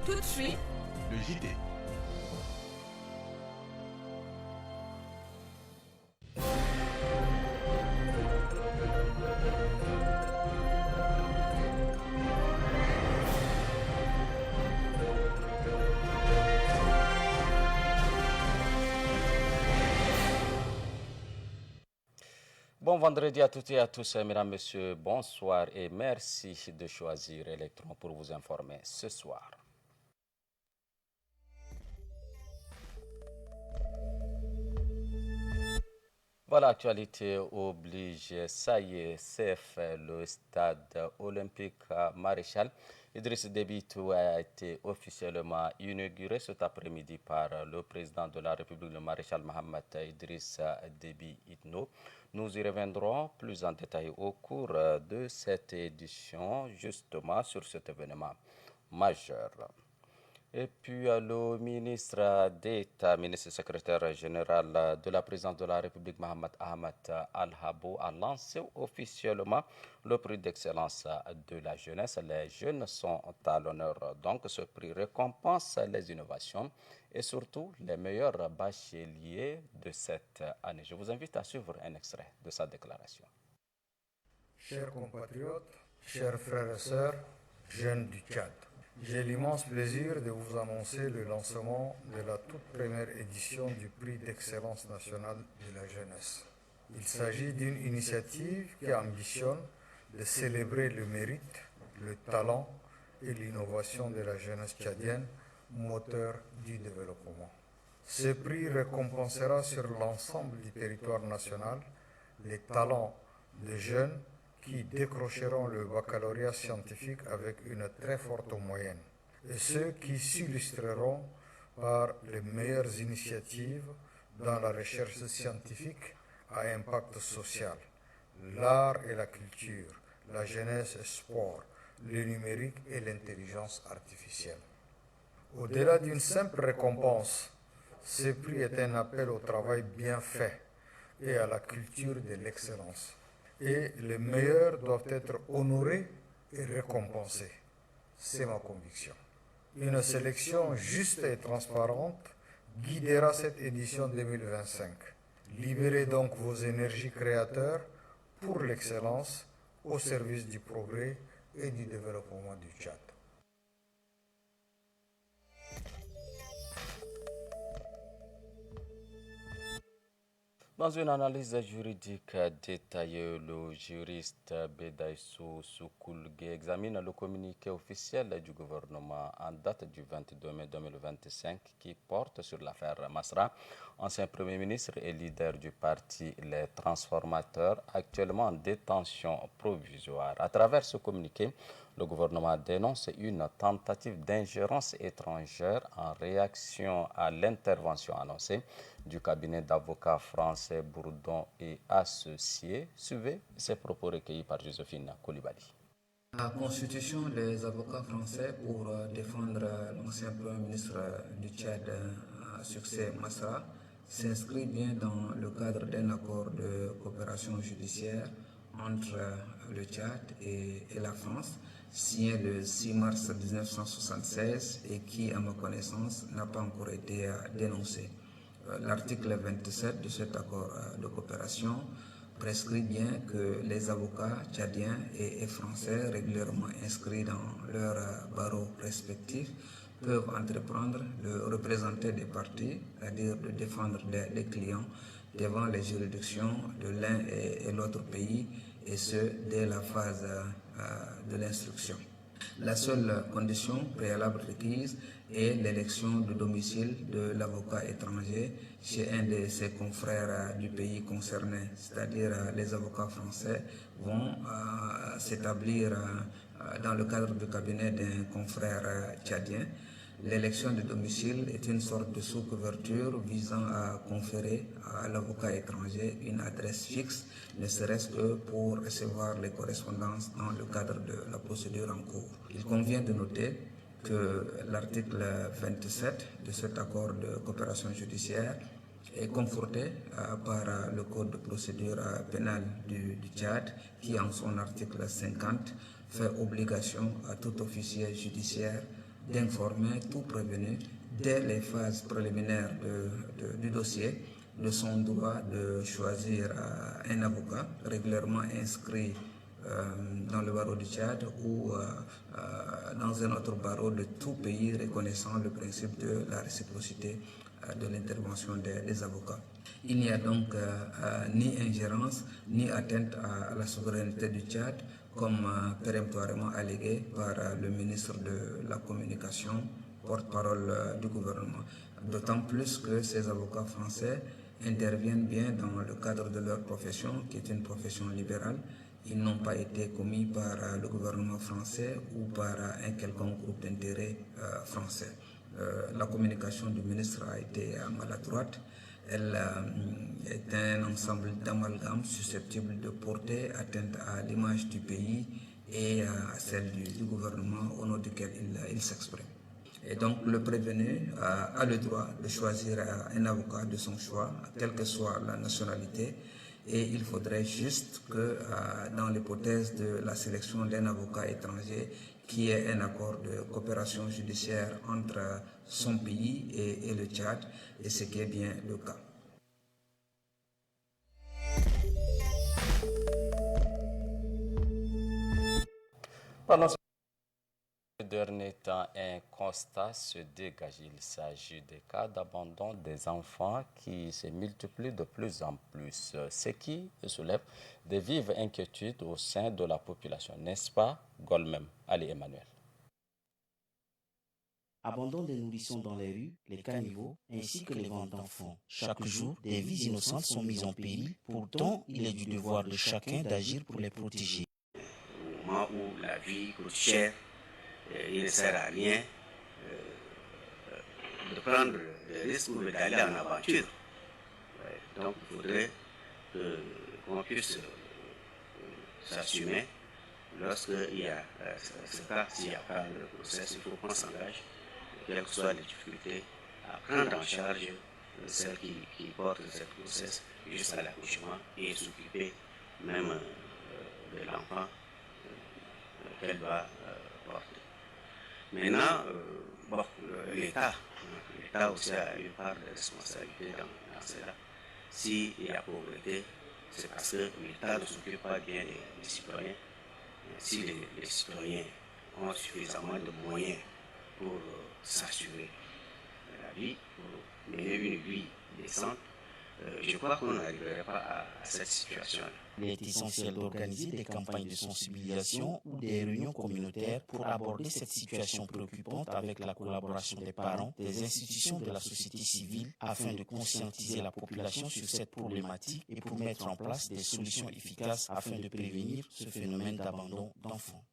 Tout de suite, le JT. Bon vendredi à toutes et à tous, mesdames, messieurs, bonsoir et merci de choisir Electron pour vous informer ce soir. Voilà, actualité oblige, ça y est, c'est fait, le stade olympique Maréchal Idriss Déby a été officiellement inauguré cet après-midi par le président de la République, le maréchal Mohamed Idriss Déby Itno. Nous y reviendrons plus en détail au cours de cette édition, justement sur cet événement majeur. Et puis le ministre d'État, ministre secrétaire général de la présidence de la République, Mohamed Ahmed Al-Habou, a lancé officiellement le prix d'excellence de la jeunesse. Les jeunes sont à l'honneur. Donc ce prix récompense les innovations et surtout les meilleurs bacheliers de cette année. Je vous invite à suivre un extrait de sa déclaration. Chers compatriotes, chers frères et sœurs, jeunes du Tchad, j'ai l'immense plaisir de vous annoncer le lancement de la toute première édition du prix d'excellence nationale de la jeunesse. Il s'agit d'une initiative qui ambitionne de célébrer le mérite, le talent et l'innovation de la jeunesse tchadienne, moteur du développement. Ce prix récompensera sur l'ensemble du territoire national les talents de jeunes qui décrocheront le baccalauréat scientifique avec une très forte moyenne, et ceux qui s'illustreront par les meilleures initiatives dans la recherche scientifique à impact social, l'art et la culture, la jeunesse et sport, le numérique et l'intelligence artificielle. Au-delà d'une simple récompense, ce prix est un appel au travail bien fait et à la culture de l'excellence. Et les meilleurs doivent être honorés et récompensés. C'est ma conviction. Une sélection juste et transparente guidera cette édition 2025. Libérez donc vos énergies créateurs pour l'excellence au service du progrès et du développement du Tchad. Dans une analyse juridique détaillée, le juriste Bedaïsou Soukoulgué examine le communiqué officiel du gouvernement en date du 22 mai 2025 qui porte sur l'affaire Masra, ancien Premier ministre et leader du parti Les Transformateurs, actuellement en détention provisoire. À travers ce communiqué, le gouvernement dénonce une tentative d'ingérence étrangère en réaction à l'intervention annoncée du cabinet d'avocats français Bourdon et Associés. Suivez ces propos recueillis par Joséphine Koulibaly. La constitution des avocats français pour défendre l'ancien Premier ministre du Tchad, Succès Massa, s'inscrit bien dans le cadre d'un accord de coopération judiciaire entre le Tchad et la France, signé le 6 mars 1976 et qui, à ma connaissance, n'a pas encore été dénoncé. L'article 27 de cet accord de coopération prescrit bien que les avocats tchadiens et français régulièrement inscrits dans leurs barreaux respectifs peuvent entreprendre de représenter des parties, c'est-à-dire de défendre des clients devant les juridictions de l'un et l'autre pays, et ce, dès la phase de l'instruction. La seule condition préalable requise est l'élection du domicile de l'avocat étranger chez un de ses confrères du pays concerné, c'est-à-dire les avocats français vont s'établir dans le cadre du cabinet d'un confrère tchadien. L'élection de domicile est une sorte de sous-couverture visant à conférer à l'avocat étranger une adresse fixe, ne serait-ce que pour recevoir les correspondances dans le cadre de la procédure en cours. Il convient de noter que l'article 27 de cet accord de coopération judiciaire est conforté par le Code de procédure pénale du Tchad qui, en son article 50, fait obligation à tout officier judiciaire d'informer tout prévenu dès les phases préliminaires du dossier de son droit de choisir un avocat régulièrement inscrit dans le barreau du Tchad ou dans un autre barreau de tout pays reconnaissant le principe de la réciprocité de l'intervention des avocats. Il n'y a donc ni ingérence ni atteinte à la souveraineté du Tchad comme péremptoirement allégué par le ministre de la Communication, porte-parole du gouvernement. D'autant plus que ces avocats français interviennent bien dans le cadre de leur profession, qui est une profession libérale. Ils n'ont pas été commis par le gouvernement français ou par un quelconque groupe d'intérêt français. La communication du ministre a été maladroite. Elle est un ensemble d'amalgames susceptibles de porter atteinte à l'image du pays et à celle du gouvernement au nom duquel il s'exprime. Et donc le prévenu a le droit de choisir un avocat de son choix, quelle que soit la nationalité, et il faudrait juste que dans l'hypothèse de la sélection d'un avocat étranger, qu'il y ait un accord de coopération judiciaire entre son pays et le Tchad, et ce qui est bien le cas. Pendant ce dernier temps, un constat se dégage. Il s'agit des cas d'abandon des enfants qui se multiplient de plus en plus, ce qui soulève de vives inquiétudes au sein de la population, n'est-ce pas, Golmem Ali Emmanuel? Abandon des nourrissons dans les rues, les caniveaux, ainsi que les ventes d'enfants. Chaque jour, des vies innocentes sont mises en péril. Pourtant, il est du devoir de chacun d'agir pour les protéger. Au moment où la vie coûte cher, il ne sert à rien de prendre des risques ou d'aller en aventure. Donc il faudrait qu'on puisse s'assumer lorsqu'il y a ce cas, s'il n'y a pas de grossesse, il faut qu'on s'engage, quelles que soient les difficultés, à prendre en charge celle qui porte cette grossesse jusqu'à l'accouchement et s'occuper même de l'enfant qu'elle va porter. Maintenant, l'État aussi a une part de responsabilité dans cela. S'il y a pauvreté, c'est parce que l'État ne s'occupe pas bien des citoyens. Si les citoyens ont suffisamment de moyens pour s'assurer la vie, pour mener une vie décente, je crois qu'on n'arriverait pas à cette situation-là. Il est essentiel d'organiser des campagnes de sensibilisation ou des réunions communautaires pour aborder cette situation préoccupante avec la collaboration des parents, des institutions de la société civile afin de conscientiser la population sur cette problématique et pour mettre en place des solutions efficaces afin de prévenir ce phénomène d'abandon d'enfants.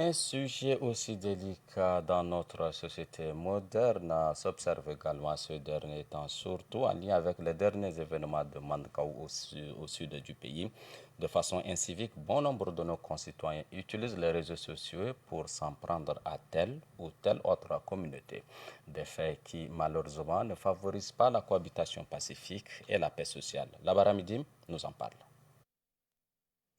Un sujet aussi délicat dans notre société moderne s'observe également ces derniers temps, surtout en lien avec les derniers événements de Mandkaou au sud du pays. De façon incivique, bon nombre de nos concitoyens utilisent les réseaux sociaux pour s'en prendre à telle ou telle autre communauté. Des faits qui, malheureusement, ne favorisent pas la cohabitation pacifique et la paix sociale. Labara Midim nous en parle.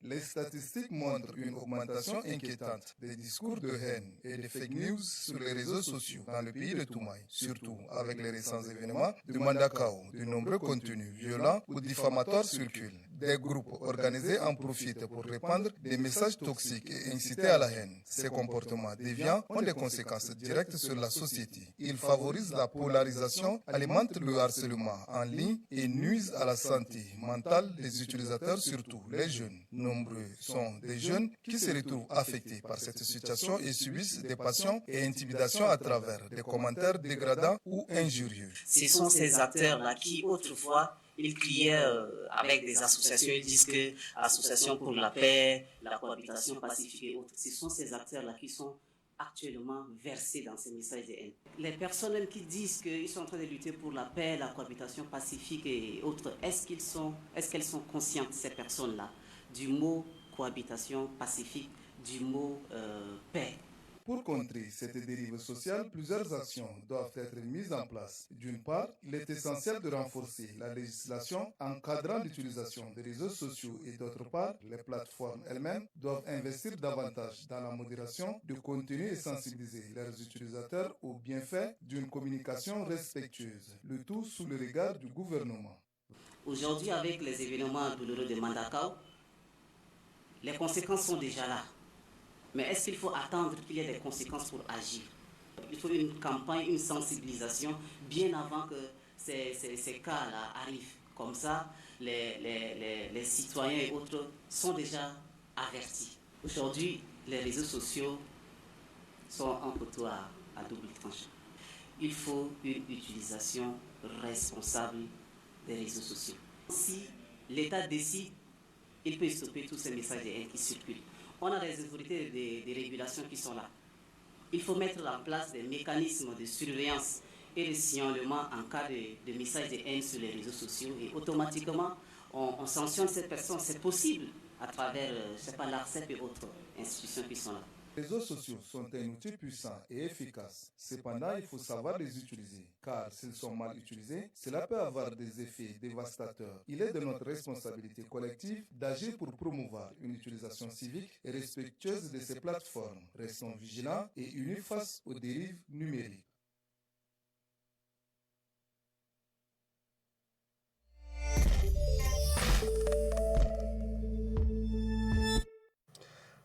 Les statistiques montrent une augmentation inquiétante des discours de haine et de fake news sur les réseaux sociaux dans le pays de Toumaï, surtout avec les récents événements du Mandakao. De nombreux contenus violents ou diffamatoires circulent. Des groupes organisés en profitent pour répandre des messages toxiques et inciter à la haine. Ces comportements déviants ont des conséquences directes sur la société. Ils favorisent la polarisation, alimentent le harcèlement en ligne et nuisent à la santé mentale des utilisateurs, surtout les jeunes. Nombreux sont des jeunes qui se retrouvent affectés par cette situation et subissent des passions et intimidations à travers des commentaires dégradants ou injurieux. Ce sont ces acteurs-là qui, autrefois, ils criaient avec des associations, ils disent que association pour la paix, la cohabitation pacifique et autres. Ce sont ces acteurs-là qui sont actuellement versés dans ces messages de haine. Les personnes qui disent qu'ils sont en train de lutter pour la paix, la cohabitation pacifique et autres, est-ce qu'elles sont conscientes, ces personnes-là, du mot cohabitation pacifique, du mot paix? Pour contrer cette dérive sociale, plusieurs actions doivent être mises en place. D'une part, il est essentiel de renforcer la législation encadrant l'utilisation des réseaux sociaux et d'autre part, les plateformes elles-mêmes doivent investir davantage dans la modération de contenu et sensibiliser leurs utilisateurs aux bienfaits d'une communication respectueuse, le tout sous le regard du gouvernement. Aujourd'hui, avec les événements douloureux de Mandakao, les conséquences sont déjà là. Mais est-ce qu'il faut attendre qu'il y ait des conséquences pour agir? Il faut une campagne, une sensibilisation bien avant que ces cas-là arrivent. Comme ça, les citoyens et autres sont déjà avertis. Aujourd'hui, les réseaux sociaux sont un couteau à double tranchant. Il faut une utilisation responsable des réseaux sociaux. Si l'État décide, il peut stopper tous ces messages de haine qui circulent. On a des autorités des régulations qui sont là. Il faut mettre en place des mécanismes de surveillance et de signalement en cas de messages de haine sur les réseaux sociaux et automatiquement on sanctionne cette personne. C'est possible à travers, l'ARCEP et autres institutions qui sont là. Les réseaux sociaux sont un outil puissant et efficace. Cependant, il faut savoir les utiliser, car s'ils sont mal utilisés, cela peut avoir des effets dévastateurs. Il est de notre responsabilité collective d'agir pour promouvoir une utilisation civique et respectueuse de ces plateformes. Restons vigilants et unis face aux dérives numériques.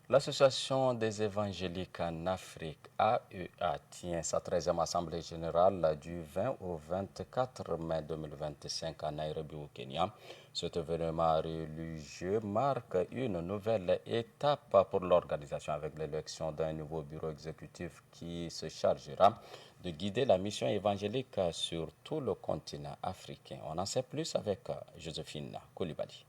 L'Association des évangéliques en Afrique, AEA, tient sa 13e Assemblée générale du 20 au 24 mai 2025 à Nairobi au Kenya. Cet événement religieux marque une nouvelle étape pour l'organisation avec l'élection d'un nouveau bureau exécutif qui se chargera de guider la mission évangélique sur tout le continent africain. On en sait plus avec Joséphine Koulibaly.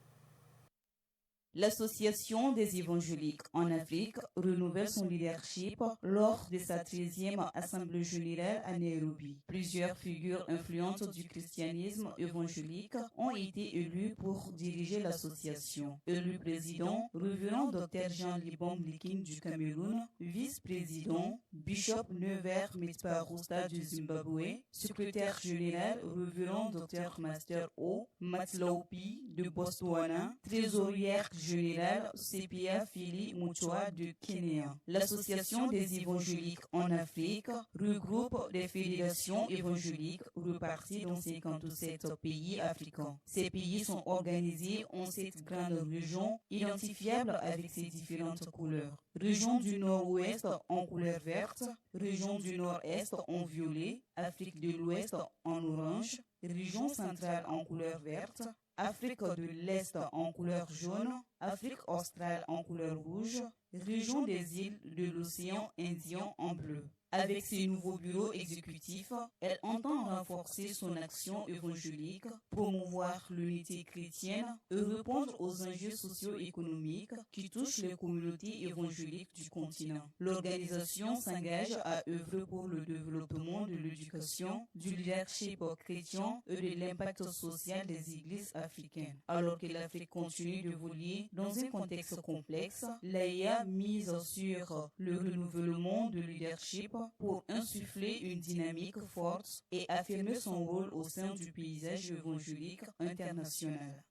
L'Association des évangéliques en Afrique renouvelle son leadership lors de sa 13e Assemblée générale à Nairobi. Plusieurs figures influentes du christianisme évangélique ont été élues pour diriger l'association. Élu président, révérend Dr Jean Libom Likin du Cameroun, vice-président, Bishop Nevers Mitparousta du Zimbabwe, secrétaire général, révérend Dr Master O. Matlaupi de Botswana, trésorière général Sepia Fili Muchwa de Kenya. L'Association des évangéliques en Afrique regroupe des fédérations évangéliques reparties dans 57 pays africains. Ces pays sont organisés en 7 grandes régions identifiables avec ses différentes couleurs. Région du Nord-Ouest en couleur verte, région du Nord-Est en violet, Afrique de l'Ouest en orange, région centrale en couleur verte, Afrique de l'Est en couleur jaune, Afrique australe en couleur rouge, région des îles de l'océan Indien en bleu. Avec ces nouveaux bureaux exécutifs, elle entend renforcer son action évangélique, promouvoir l'unité chrétienne et répondre aux enjeux socio-économiques qui touchent les communautés évangéliques du continent. L'organisation s'engage à œuvrer pour le développement de l'éducation, du leadership chrétien et de l'impact social des églises africaines. Alors que l'Afrique continue d'évoluer dans un contexte complexe, l'AEA mise sur le renouvellement de leadership pour insuffler une dynamique forte et affirmer son rôle au sein du paysage évangélique international.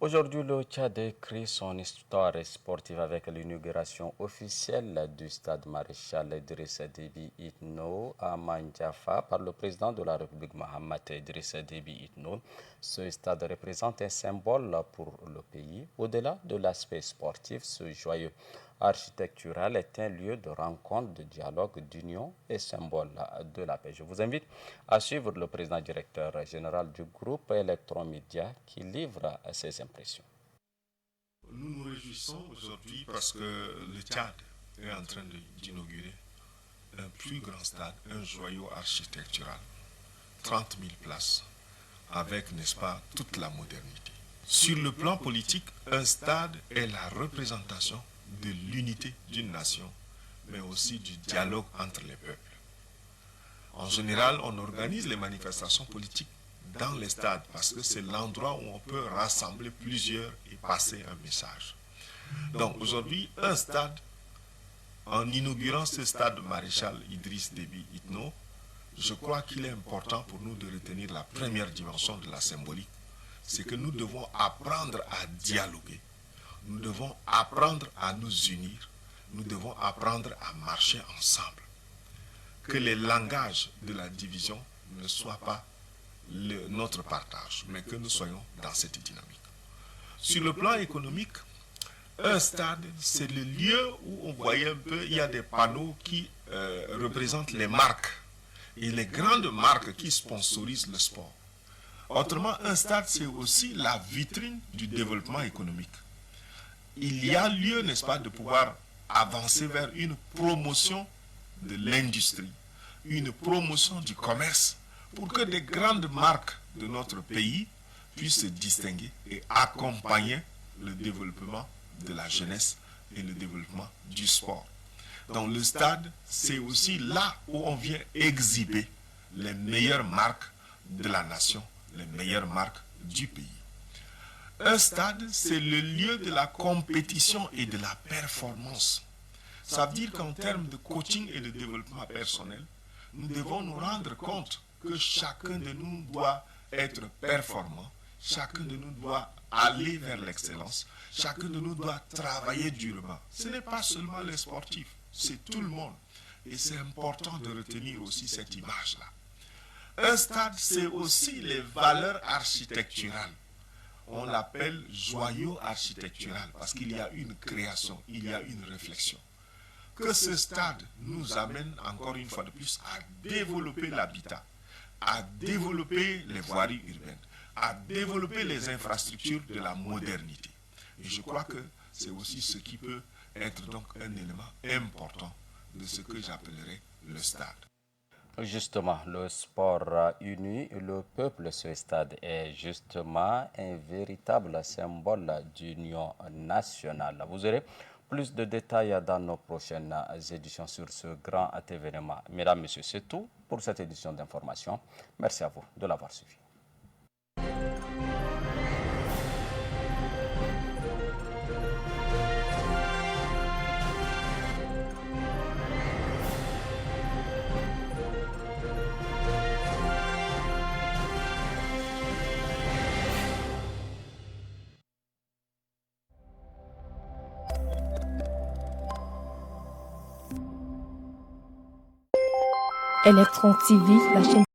Aujourd'hui, le Tchad écrit son histoire sportive avec l'inauguration officielle du stade Maréchal Idrissa Déby Itno à Mandjafa par le président de la République Mohamed Idrissa Déby Itno. Ce stade représente un symbole pour le pays. Au-delà de l'aspect sportif, ce joyau architectural est un lieu de rencontre, de dialogue, d'union et symbole de la paix. Je vous invite à suivre le président directeur général du groupe Electromédia qui livre ses impressions. Nous nous réjouissons aujourd'hui parce que le Tchad est en train d'inaugurer un plus grand stade, un joyau architectural, 30 000 places, avec, n'est-ce pas, toute la modernité. Sur le plan politique, un stade est la représentation de l'unité d'une nation, mais aussi du dialogue entre les peuples. En général, on organise les manifestations politiques dans les stades parce que c'est l'endroit où on peut rassembler plusieurs et passer un message. Donc aujourd'hui, un stade, en inaugurant ce stade Maréchal Idriss Déby Itno, je crois qu'il est important pour nous de retenir la première dimension de la symbolique. C'est que nous devons apprendre à dialoguer. Nous devons apprendre à nous unir. Nous devons apprendre à marcher ensemble. Que les langages de la division ne soient pas notre partage, mais que nous soyons dans cette dynamique. Sur le plan économique, un stade, c'est le lieu où on voyait un peu, il y a des panneaux qui représentent les marques et les grandes marques qui sponsorisent le sport. Autrement, un stade, c'est aussi la vitrine du développement économique. Il y a lieu, n'est-ce pas, de pouvoir avancer vers une promotion de l'industrie, une promotion du commerce, pour que des grandes marques de notre pays puissent se distinguer et accompagner le développement de la jeunesse et le développement du sport. Donc le stade, c'est aussi là où on vient exhiber les meilleures marques de la nation, les meilleures marques du pays. Un stade, c'est le lieu de la compétition et de la performance. Ça veut dire qu'en termes de coaching et de développement personnel, nous devons nous rendre compte que chacun de nous doit être performant, chacun de nous doit aller vers l'excellence, chacun de nous doit travailler durement. Ce n'est pas seulement les sportifs, c'est tout le monde. Et c'est important de retenir aussi cette image-là. Un stade, c'est aussi les valeurs architecturales. On l'appelle joyau architectural parce qu'il y a une création, il y a une réflexion. Que ce stade nous amène encore une fois de plus à développer l'habitat, à développer les voiries urbaines, à développer les infrastructures de la modernité. Et je crois que c'est aussi ce qui peut être donc un élément important de ce que j'appellerais le stade. Justement, le sport unit le peuple. Ce stade est justement un véritable symbole d'union nationale. Vous aurez plus de détails dans nos prochaines éditions sur ce grand événement. Mesdames, Messieurs, c'est tout pour cette édition d'information. Merci à vous de l'avoir suivi. Electron TV, la chaîne